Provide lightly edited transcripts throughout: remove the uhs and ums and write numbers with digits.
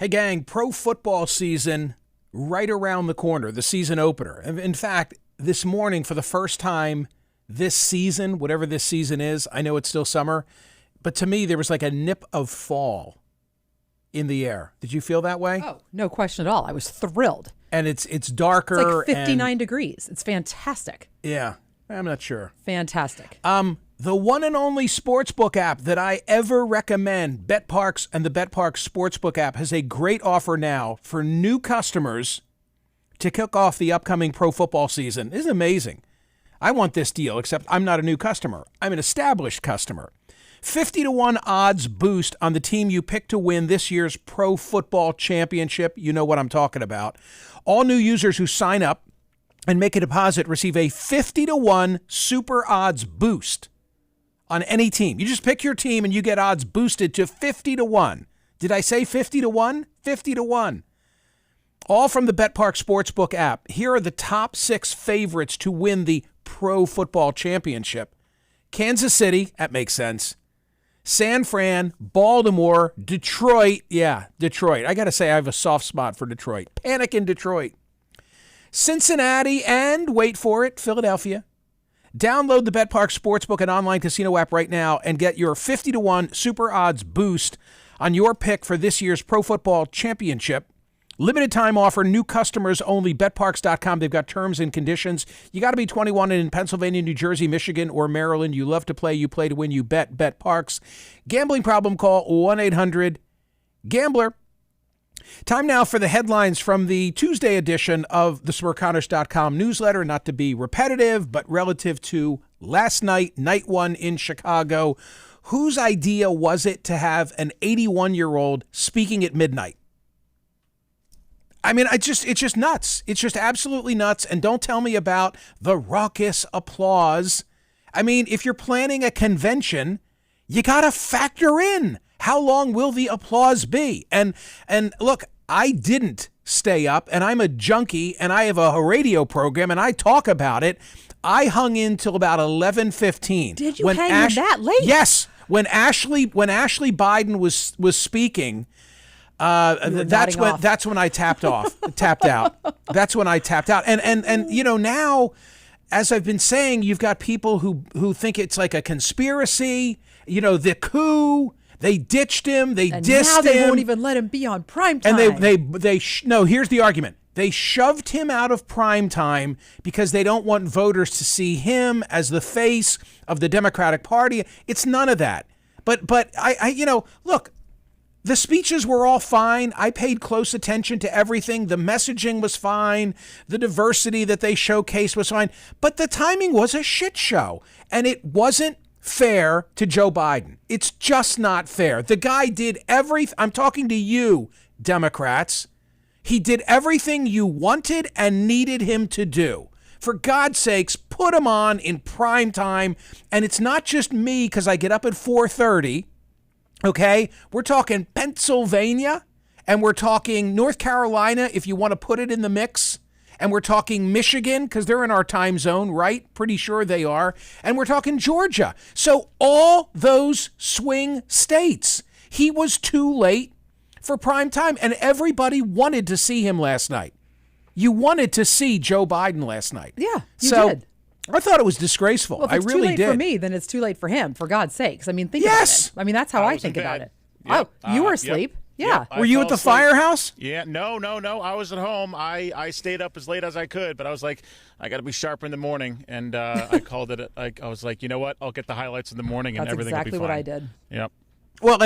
Hey, gang, pro football season right around the corner, the season opener. In fact, this morning, for the first time this season, whatever this season is, I know it's still summer, but to me, there was like a nip of fall in the air. Did you feel that way? Oh, no question at all. I was thrilled. And it's darker. It's like 59 degrees. It's fantastic. Yeah, I'm not sure. Fantastic. The one and only sportsbook app that I ever recommend, BetParks, and the BetParks Sportsbook app has a great offer now for new customers to kick off the upcoming pro football season. This is amazing. I want this deal, except I'm not a new customer. I'm an established customer. 50-1 odds boost on the team you pick to win this year's pro football championship. You know what I'm talking about. All new users who sign up and make a deposit receive a 50-1 super odds boost on any team. You just pick your team and you get odds boosted to 50-1. Did I say 50-1? 50-1. All from the BetPark Sportsbook app. Here are the top 6 favorites to win the Pro Football Championship. Kansas City, that makes sense. San Fran, Baltimore, Detroit. Yeah, Detroit. I got to say I have a soft spot for Detroit. Panic in Detroit. Cincinnati and, wait for it, Philadelphia. Download the BetPark Sportsbook and online casino app right now and get your 50-1 super odds boost on your pick for this year's Pro Football Championship. Limited time offer, new customers only, betparks.com. They've got terms and conditions. You got to be 21 and in Pennsylvania, New Jersey, Michigan, or Maryland. You love to play, you play to win, you bet, BetParks. Gambling problem, call 1-800-GAMBLER. Time now for the headlines from the Tuesday edition of the Smerconish.com newsletter. Not to be repetitive, but relative to last night, night one in Chicago. Whose idea was it to have an 81-year-old speaking at midnight? I mean, it's just nuts. It's just absolutely nuts. And don't tell me about the raucous applause. I mean, if you're planning a convention, you got to factor in how long will the applause be? And look, I didn't stay up, and I'm a junkie, and I have a radio program, and I talk about it. I hung in till about 11:15. Did you hang in that late? Yes. When Ashley Biden was speaking, that's when I tapped out. That's when I tapped out. And you know, now, as I've been saying, you've got people who think it's like a conspiracy. You know, the coup. They ditched him. They dissed him. Now they won't even let him be on prime time. And no, here's the argument. They shoved him out of prime time because they don't want voters to see him as the face of the Democratic Party. It's none of that. But I you know, look, the speeches were all fine. I paid close attention to everything. The messaging was fine. The diversity that they showcased was fine. But the timing was a shit show. And it wasn't fair to Joe Biden. It's just not fair. The guy did I'm talking to you, Democrats. He did everything you wanted and needed him to do. For God's sakes, put him on in prime time. And it's not just me because I get up at 4:30. Okay? We're talking Pennsylvania, and we're talking North Carolina, if you want to put it in the mix. And we're talking Michigan, because they're in our time zone, right? Pretty sure they are. And we're talking Georgia. So all those swing states. He was too late for prime time, and everybody wanted to see him last night. You wanted to see Joe Biden last night. Yeah, you did. I thought it was disgraceful. Well, if it's I really too late did. For me, then it's too late for him, for God's sakes. I mean, think about it. I mean, that's how I think about it. Yep. Oh, you were asleep? Yep. Yeah. Yep, were you at the firehouse? Yeah. No. I was at home. I stayed up as late as I could, but I was like, I got to be sharp in the morning. And I called it. I was like, you know what? I'll get the highlights in the morning and everything will be fine. That's exactly what I did. Yep. Well,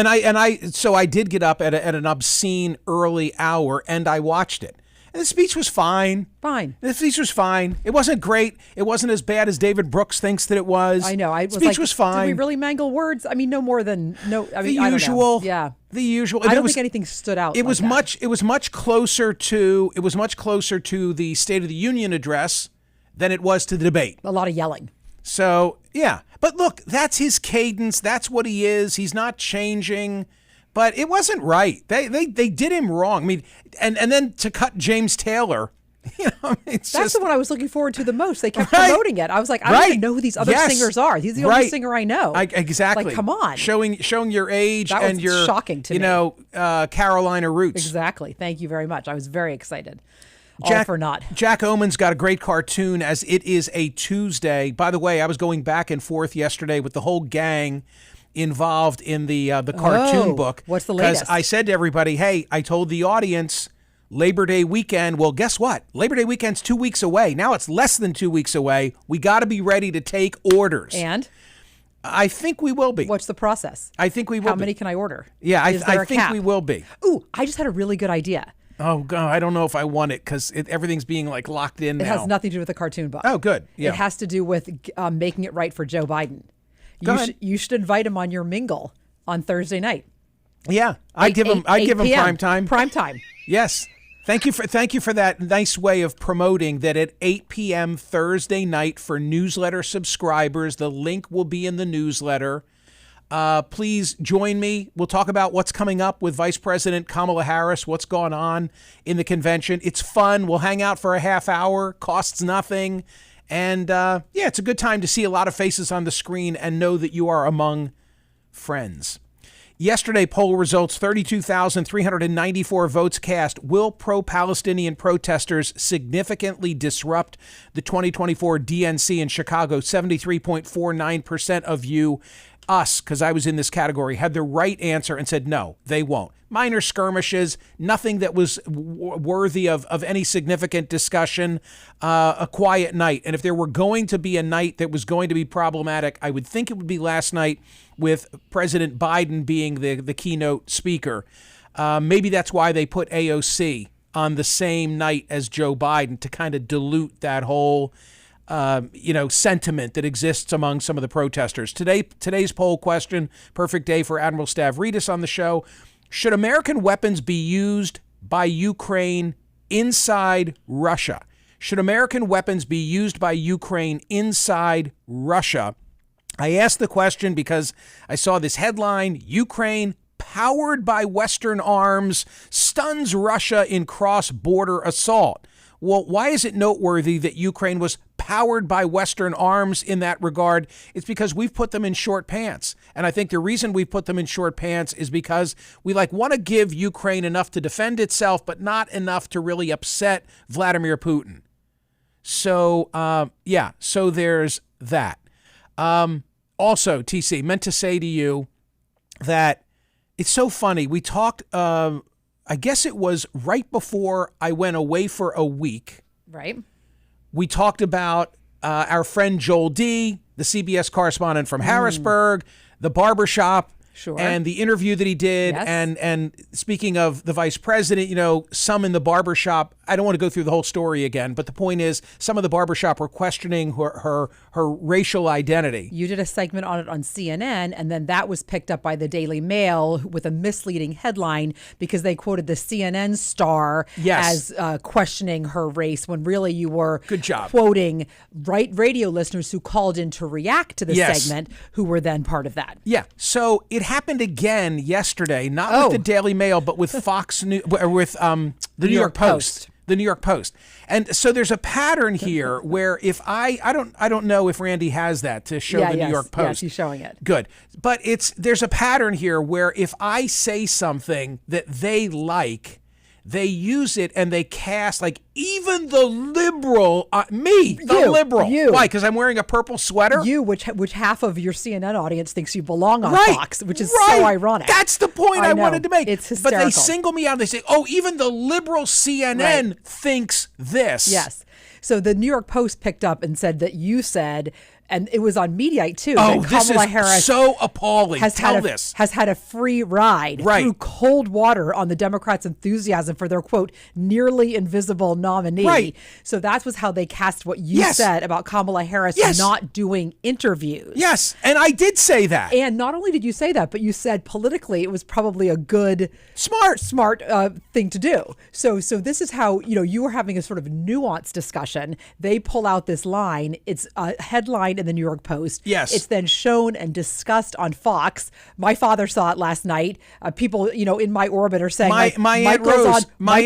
so I did get up at an obscene early hour, and I watched it. And the speech was fine. The speech was fine. It wasn't great. It wasn't as bad as David Brooks thinks that it was. I know. The speech was fine. Did we really mangle words? I mean, no more than no. I mean, the usual. Yeah. The usual. I don't think anything stood out. It was much closer to the State of the Union address than it was to the debate. A lot of yelling. So yeah, but look, that's his cadence. That's what he is. He's not changing. But it wasn't right. They did him wrong. I mean, and then to cut James Taylor That's the one I was looking forward to the most. They kept promoting it. I was like, I don't even know who these other singers are. He's the only singer I know. Exactly. Like, come on. Showing your age that and was your shocking to me. Carolina roots. Exactly. Thank you very much. I was very excited. All for naught. Jack Omen's got a great cartoon as it is a Tuesday. By the way, I was going back and forth yesterday with the whole gang involved in the cartoon book. What's the latest? Because I said to everybody, hey, I told the audience Labor Day weekend. Well, guess what? Labor Day weekend's 2 weeks away. Now it's less than 2 weeks away. We got to be ready to take orders. And? I think we will be. What's the process? I think we will How many can I order? Yeah, I think we will be. Ooh, I just had a really good idea. Oh, God, I don't know if I want it because everything's being like locked in now. It has nothing to do with the cartoon book. Oh, good. Yeah. It has to do with making it right for Joe Biden. You should invite him on your mingle on Thursday night. Yeah, I give him prime time. Prime time. Yes. Thank you for that nice way of promoting that at 8 p.m. Thursday night for newsletter subscribers. The link will be in the newsletter. Please join me. We'll talk about what's coming up with Vice President Kamala Harris, what's gone on in the convention. It's fun. We'll hang out for a half hour, costs nothing. And it's a good time to see a lot of faces on the screen and know that you are among friends. Yesterday, poll results, 32,394 votes cast. Will pro-Palestinian protesters significantly disrupt the 2024 DNC in Chicago? 73.49% of you, us, because I was in this category, had the right answer and said no, they won't. Minor skirmishes, nothing that was worthy of any significant discussion, a quiet night. And if there were going to be a night that was going to be problematic, I would think it would be last night with President Biden being the keynote speaker. Maybe that's why they put AOC on the same night as Joe Biden to kind of dilute that whole sentiment that exists among some of the protesters. Today's poll question, perfect day for Admiral Stavridis on the show. Should American weapons be used by Ukraine inside Russia? Should American weapons be used by Ukraine inside Russia? I asked the question because I saw this headline, Ukraine powered by Western arms stuns Russia in cross-border assault. Well, why is it noteworthy that Ukraine was powered by Western arms in that regard? It's because we've put them in short pants. And I think the reason we put them in short pants is because we want to give Ukraine enough to defend itself, but not enough to really upset Vladimir Putin. So, so there's that. Also, TC, meant to say to you that it's so funny. We talked, I guess it was right before I went away for a week. Right. We talked about our friend Joel D., the CBS correspondent from Harrisburg, the barbershop, and the interview that he did. Yes. And speaking of the vice president, some in the barbershop, I don't want to go through the whole story again, but the point is some of the barbershop were questioning her racial identity. You did a segment on it on CNN, and then that was picked up by the Daily Mail with a misleading headline because they quoted the CNN star as questioning her race when really you were quoting radio listeners who called in to react to the segment who were then part of that. Yeah. So it happened again yesterday, not with the Daily Mail, but with Fox News, or with the New York Post. The New York Post. And so there's a pattern here where if I don't know if Randy has that to show the New York Post. Yes, he's showing it. Good. But there's a pattern here where if I say something that they like, they use it and they cast even the liberal, liberal. You. Why? Because I'm wearing a purple sweater? You, which half of your CNN audience thinks you belong on Fox, which is so ironic. That's the point I wanted to make. It's hysterical. But they single me out. They say, even the liberal CNN thinks this. Yes. So the New York Post picked up and said that you said, and it was on Mediaite too. Oh, that this Kamala is Harris so appalling. has had a free ride through cold water on the Democrats' enthusiasm for their, quote, nearly invisible nominee. Right. So that was how they cast what you said about Kamala Harris not doing interviews. Yes, and I did say that. And not only did you say that, but you said politically it was probably a good, smart thing to do. So this is how, you were having a sort of nuanced discussion. They pull out this line. It's a headline. in the New York Post. Yes. It's then shown and discussed on Fox. My father saw it last night. People, in my orbit are saying my Aunt Rose, my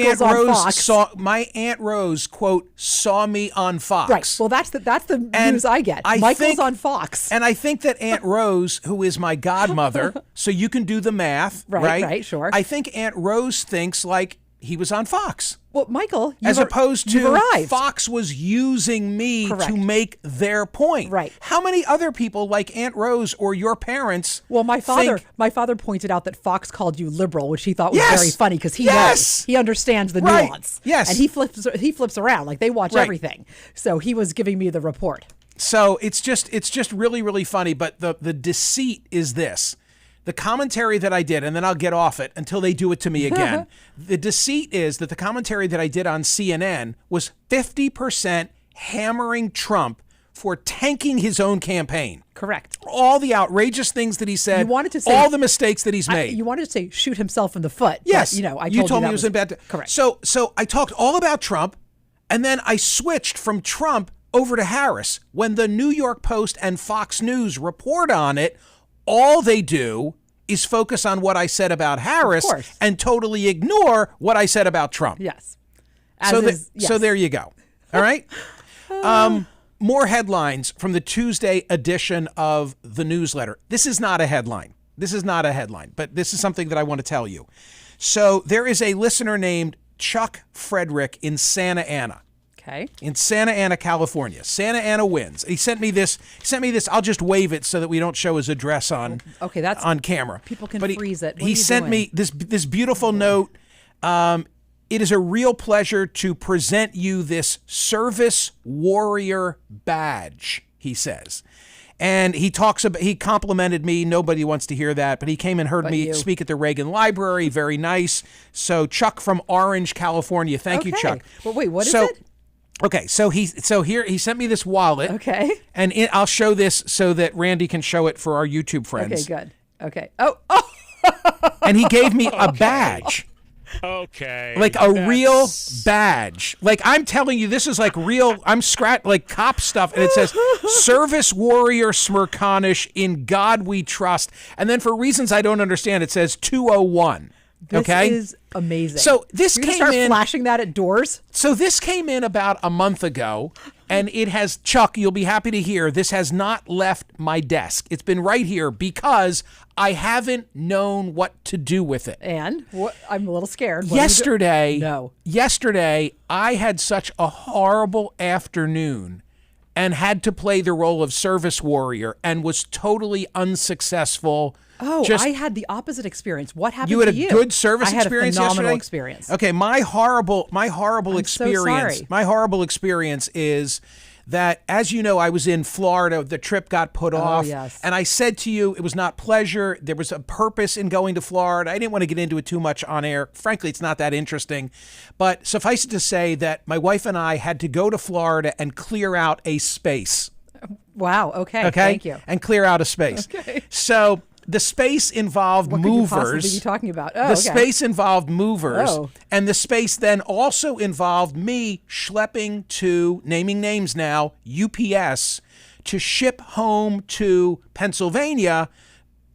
Aunt Rose, quote, saw me on Fox. Right. Well, that's the news I get. Michael's on Fox. And I think that Aunt Rose, who is my godmother, so you can do the math, right? Right, sure. I think Aunt Rose thinks like he was on Fox. Well, Michael, as opposed to arrived. Fox was using me to make their point. Right. How many other people like Aunt Rose or your parents? Well, my father pointed out that Fox called you liberal, which he thought was very funny because he knows, he understands the nuance. Yes. And he flips around, like they watch everything. So he was giving me the report. So it's just really, really funny. But the deceit is this. The commentary that I did, and then I'll get off it until they do it to me again. The deceit is that the commentary that I did on CNN was 50% hammering Trump for tanking his own campaign. Correct. All the outrageous things that he said, you wanted to say, all the mistakes that he's made. You wanted to say shoot himself in the foot. Yes. But, I told you that he was in bad. Correct. So I talked all about Trump, and then I switched from Trump over to Harris. When the New York Post and Fox News report on it, all they do is focus on what I said about Harris and totally ignore what I said about Trump. Yes. So there you go. All right. More headlines from the Tuesday edition of the newsletter. This is not a headline. But this is something that I want to tell you. So there is a listener named Chuck Frederick in Santa Ana. Okay. In Santa Ana, California. Santa Ana wins. He sent me this. I'll just wave it so that we don't show his address on camera. People can freeze it. He sent me this beautiful note. It is a real pleasure to present you this Service Warrior badge, he says. And he complimented me. Nobody wants to hear that, but he came and heard me speak at the Reagan Library. Very nice. So Chuck from Orange, California. Thank you, Chuck. But wait, what is it? Okay, so he sent me this wallet. Okay. And I'll show this so that Randy can show it for our YouTube friends. Okay, good. Okay. Oh. And he gave me a badge. Okay. Like a real badge. Like I'm telling you, this is like real. I'm like cop stuff, and it says "Service Warrior Smerconish, in God We Trust." And then for reasons I don't understand, it says 201. This is amazing. So this came in, flashing that at doors. So this came in about a month ago, and it has, Chuck, you'll be happy to hear, this has not left my desk. It's been right here because I haven't known what to do with it. And I'm a little scared. Yesterday, yesterday, I had such a horrible afternoon and had to play the role of service warrior and was totally unsuccessful. Oh, I had the opposite experience. What happened to you? You had a good service experience yesterday? I had a phenomenal experience. Okay, my horrible experience. So sorry. My horrible experience is that, as you know, I was in Florida. The trip got put off. Yes. And I said to you, it was not pleasure. There was a purpose in going to Florida. I didn't want to get into it too much on air. Frankly, it's not that interesting. But suffice it to say that my wife and I had to go to Florida and clear out a space. Wow. Okay. Thank you. And clear out a space. Okay. So the space involved movers. What could you possibly be talking about? The space involved movers, and the space then also involved me schlepping to, naming names now, UPS, to ship home to Pennsylvania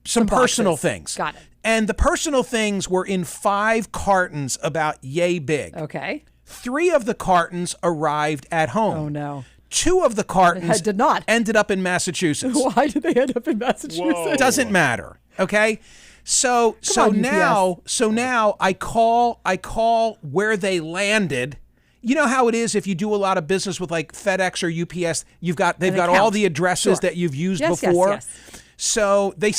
some personal things. Got it. And the personal things were in 5 cartons about yay big. Okay. 3 of the cartons arrived at home. Oh, no. 2 of the cartons did not. ended up in Massachusetts. Why did they end up in Massachusetts? Whoa. Doesn't matter. Okay. So now I call where they landed. You know how it is if you do a lot of business with like FedEx or UPS, they've got all the addresses that you've used before. Yes. So they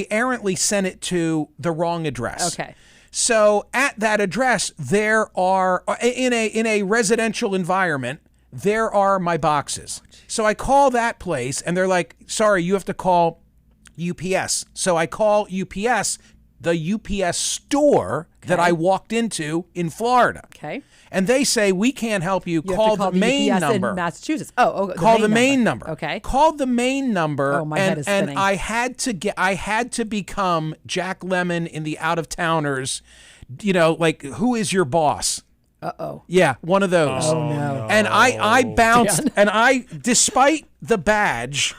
errantly sent it to the wrong address. Okay. So at that address, there are in a residential environment, there are my boxes. So I call that place and they're like, sorry, you have to call UPS. So I call UPS, the UPS store that I walked into in Florida. Okay. And they say, we can't help you. Call the main UPS number. In Massachusetts. Call the main number. Okay. Called the main number. Oh, my head is and spinning. I had to become Jack Lemmon in the Out of Towners. You know, like, who is your boss? Uh-oh. Yeah, one of those. Oh, no. And I bounced, and despite the badge,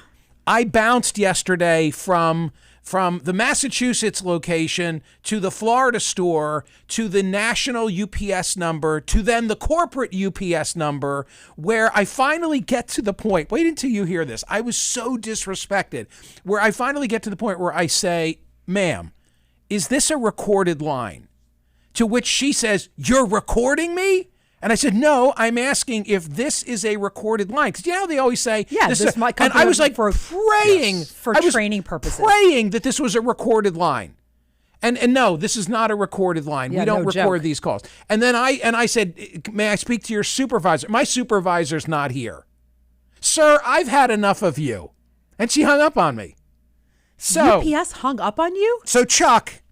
I bounced yesterday from the Massachusetts location to the Florida store to the national UPS number to then the corporate UPS number, where I finally get to the point, wait until you hear this, I was so disrespected, where I finally get to the point where I say, ma'am, is this a recorded line? To which she says, you're recording me? And I said, no, I'm asking if this is a recorded line. Because you know they always say, yeah, this might come. And I was like praying for training purposes, praying that this was a recorded line. And no, this is not a recorded line. Yeah, we don't no record joke. these calls. And then I said, may I speak to your supervisor? My supervisor's not here. Sir, I've had enough of you. And she hung up on me. So UPS hung up on you? So Chuck,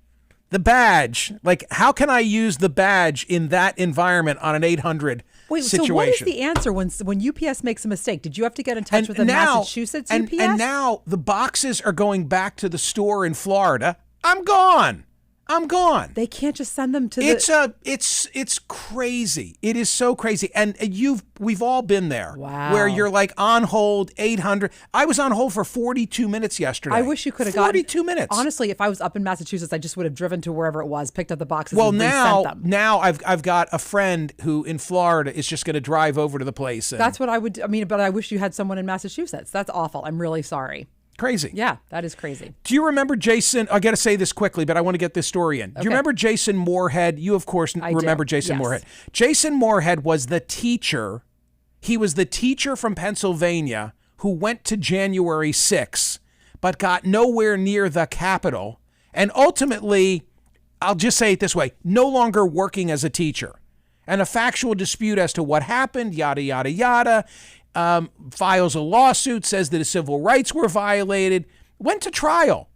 the badge, like how can I use the badge in that environment on an 800 situation? So what is the answer when UPS makes a mistake? Did you have to get in touch with the Massachusetts UPS? And now the boxes are going back to the store in Florida. I'm gone. They can't just send them to It's crazy. It is so crazy. And we've all been there. Wow. Where you're like on hold 800. I was on hold for 42 minutes yesterday. I wish you could have gotten 42 minutes. Honestly, if I was up in Massachusetts, I just would have driven to wherever it was, picked up the boxes, well, and resent them. Now I've got a friend who in Florida is just going to drive over to the place. And That's what I would. I mean, but I wish you had someone in Massachusetts. That's awful. I'm really sorry. Crazy. Yeah, that is crazy. Do you remember Jason? I got to say this quickly, but I want to get this story in. Do you remember Jason Moorhead? You, of course, remember Jason Moorhead. Jason Moorhead was the teacher. He was the teacher from Pennsylvania who went to January 6th, but got nowhere near the Capitol. And ultimately, I'll just say it this way, no longer working as a teacher. And a factual dispute as to what happened, yada, yada, yada. Files a lawsuit, says that his civil rights were violated, went to trial,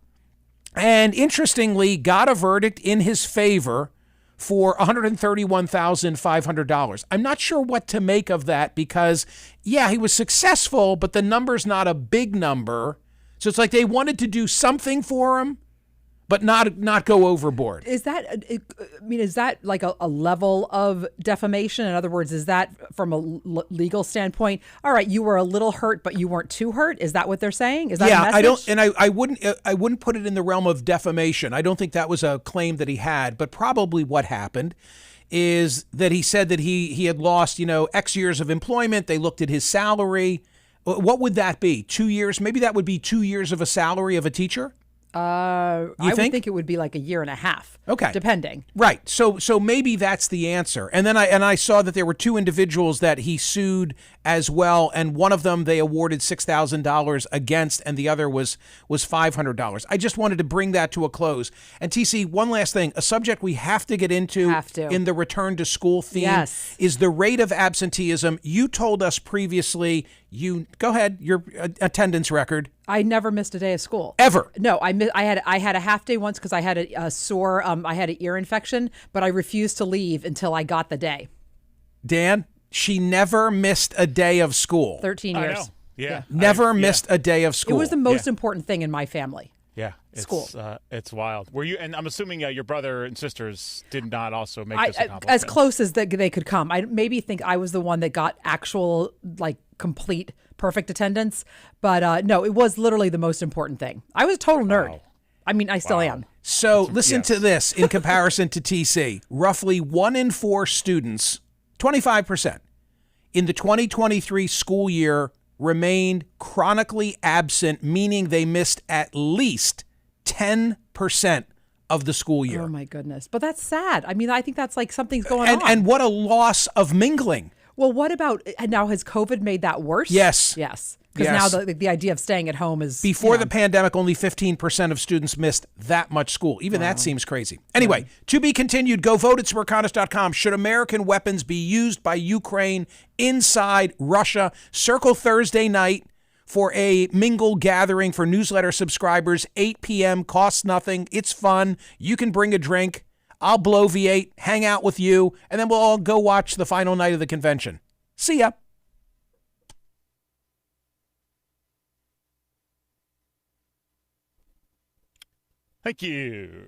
and interestingly got a verdict in his favor for $131,500. I'm not sure what to make of that because, yeah, he was successful, but the number's not a big number. So it's like they wanted to do something for him, but not go overboard. Is that, is that like a level of defamation? In other words, is that from a legal standpoint? All right, you were a little hurt, but you weren't too hurt. Is that what they're saying? Is that a message? I don't, and I wouldn't put it in the realm of defamation. I don't think that was a claim that he had, but probably what happened is that he said that he had lost, X years of employment. They looked at his salary. What would that be? 2 years? Maybe that would be 2 years of a salary of a teacher. I would think it would be like a year and a half. Okay. Depending. Right. So maybe that's the answer. And then I saw that there were two individuals that he sued as well, and one of them they awarded $6,000 against, and the other was $500. I just wanted to bring that to a close. And TC, one last thing, a subject we have to get into in the return to school theme is the rate of absenteeism. You told us previously, go ahead, your attendance record. I never missed a day of school. Ever? No, I had a half day once because I had a sore, I had an ear infection, but I refused to leave until I got the day. Dan, she never missed a day of school. 13 years. I know. Yeah. Never missed a day of school. It was the most important thing in my family. Yeah. School. It's wild. Were you? And I'm assuming your brother and sisters did not also make this accomplishment. As close as they could come. I maybe think I was the one that got actual, complete, perfect attendance. But no, it was literally the most important thing. I was a total nerd. Wow. I mean, I still am. So listen to this in comparison to TC. Roughly 1 in 4 students, 25%, in the 2023 school year remained chronically absent, meaning they missed at least 10% of the school year. Oh, my goodness. But that's sad. I mean, I think that's like something's going on. And what a loss of mingling. Well, what about now? Has COVID made that worse? Yes. Yes. Because now the idea of staying at home is... Before the pandemic, only 15% of students missed that much school. Even that seems crazy. Anyway, to be continued, go vote at Smerconish.com. Should American weapons be used by Ukraine inside Russia? Circle Thursday night for a mingle gathering for newsletter subscribers. 8 p.m. Costs nothing. It's fun. You can bring a drink. I'll bloviate, hang out with you, and then we'll all go watch the final night of the convention. See ya. Thank you.